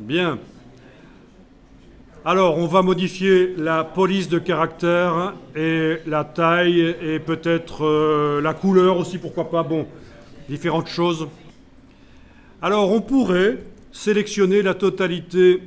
Bien. Alors, on va modifier la police de caractère et la taille et peut-être la couleur aussi, pourquoi pas. Bon, différentes choses. Alors, on pourrait sélectionner la totalité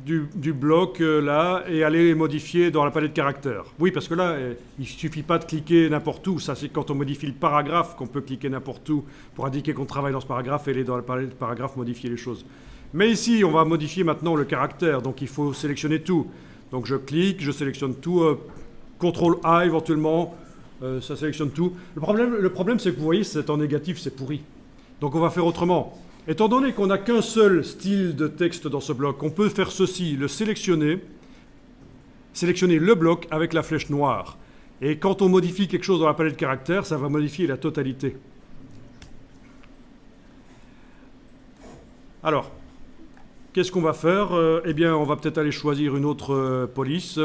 du bloc là et aller modifier dans la palette de caractères. Oui, parce que là, il ne suffit pas de cliquer n'importe où. Ça, c'est quand on modifie le paragraphe qu'on peut cliquer n'importe où pour indiquer qu'on travaille dans ce paragraphe et aller dans la palette de paragraphe modifier les choses. Mais ici, on va modifier maintenant le caractère, donc il faut sélectionner tout. Donc je clique, je sélectionne tout, CTRL-A éventuellement, ça sélectionne tout. Le problème c'est que vous voyez, c'est en négatif, c'est pourri. Donc on va faire autrement. Étant donné qu'on n'a qu'un seul style de texte dans ce bloc, on peut faire ceci, le sélectionner le bloc avec la flèche noire. Et quand on modifie quelque chose dans la palette de caractères, ça va modifier la totalité. Alors, qu'est-ce qu'on va faire? Eh bien, on va peut-être aller choisir une autre police.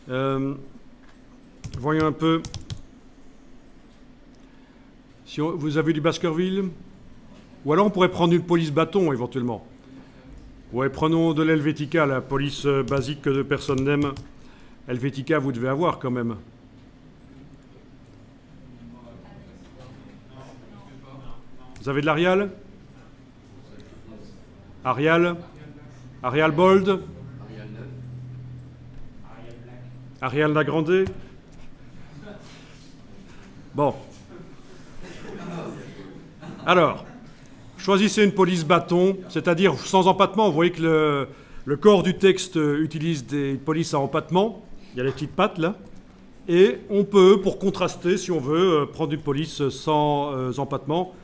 Voyons un peu. Si vous avez du Baskerville? Ou alors on pourrait prendre une police bâton éventuellement. Ouais, prenons de l'Helvetica, la police basique que personne n'aime. Helvetica, vous devez avoir quand même. Vous avez de l'Arial? Arial? Arial Bold? Arial Lagrandé? Bon. Alors, choisissez une police bâton, c'est-à-dire sans empattement. Vous voyez que le corps du texte utilise des polices à empattement. Il y a les petites pattes là. Et on peut, pour contraster, si on veut, prendre une police sans empattement.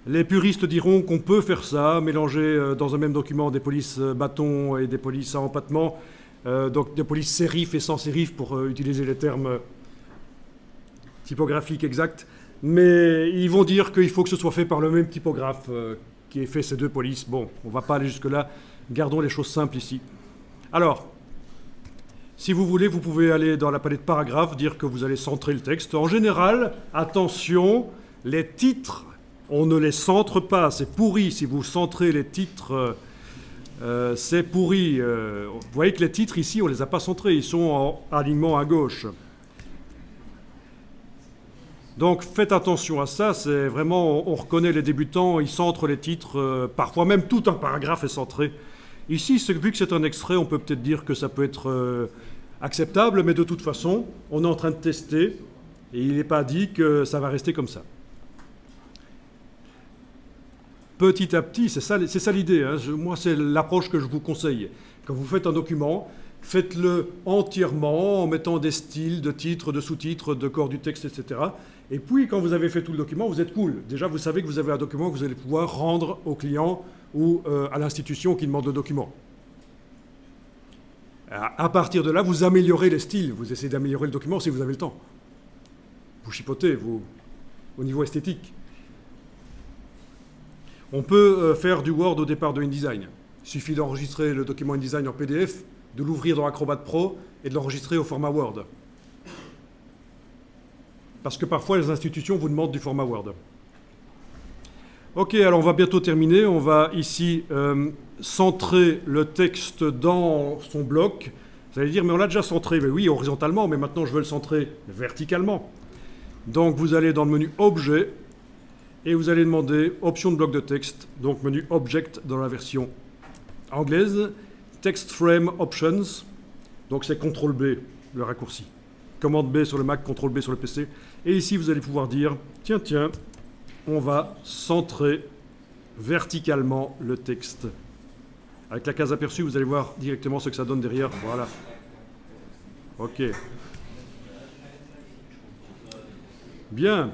Les puristes diront qu'on peut faire ça, mélanger dans un même document des polices bâtons et des polices à empattement, donc des polices sérif et sans sérif pour utiliser les termes typographiques exacts. Mais ils vont dire qu'il faut que ce soit fait par le même typographe qui ait fait ces deux polices. Bon, on ne va pas aller jusque-là. Gardons les choses simples ici. Alors, si vous voulez, vous pouvez aller dans la palette paragraphe, dire que vous allez centrer le texte. En général, attention, les titres, on ne les centre pas. C'est pourri. Si vous centrez les titres, c'est pourri. Vous voyez que les titres ici, on ne les a pas centrés. Ils sont en alignement à gauche. Donc faites attention à ça, c'est vraiment, on reconnaît les débutants, ils centrent les titres, parfois même tout un paragraphe est centré. Ici, vu que c'est un extrait, on peut peut-être dire que ça peut être acceptable, mais de toute façon, on est en train de tester, et il n'est pas dit que ça va rester comme ça. Petit à petit, c'est ça l'idée, hein. Moi c'est l'approche que je vous conseille. Quand vous faites un document, faites-le entièrement en mettant des styles de titres, de sous-titres, de corps du texte, etc. Et puis, quand vous avez fait tout le document, vous êtes cool. Déjà, vous savez que vous avez un document que vous allez pouvoir rendre au client ou à l'institution qui demande le document. À partir de là, vous améliorez les styles. Vous essayez d'améliorer le document si vous avez le temps. Vous chipotez, vous, au niveau esthétique. On peut faire du Word au départ de InDesign. Il suffit d'enregistrer le document InDesign en PDF, de l'ouvrir dans Acrobat Pro et de l'enregistrer au format Word. Parce que parfois, les institutions vous demandent du format Word. Ok, alors on va bientôt terminer. On va ici centrer le texte dans son bloc. Vous allez dire, mais on l'a déjà centré. Mais oui, horizontalement, mais maintenant je veux le centrer verticalement. Donc vous allez dans le menu Objet et vous allez demander Option de bloc de texte, donc menu Object dans la version anglaise. Text Frame Options, donc c'est CTRL B, le raccourci. Commande B sur le Mac, CTRL B sur le PC. Et ici, vous allez pouvoir dire, tiens, on va centrer verticalement le texte. Avec la case aperçue, vous allez voir directement ce que ça donne derrière. Voilà. OK. Bien.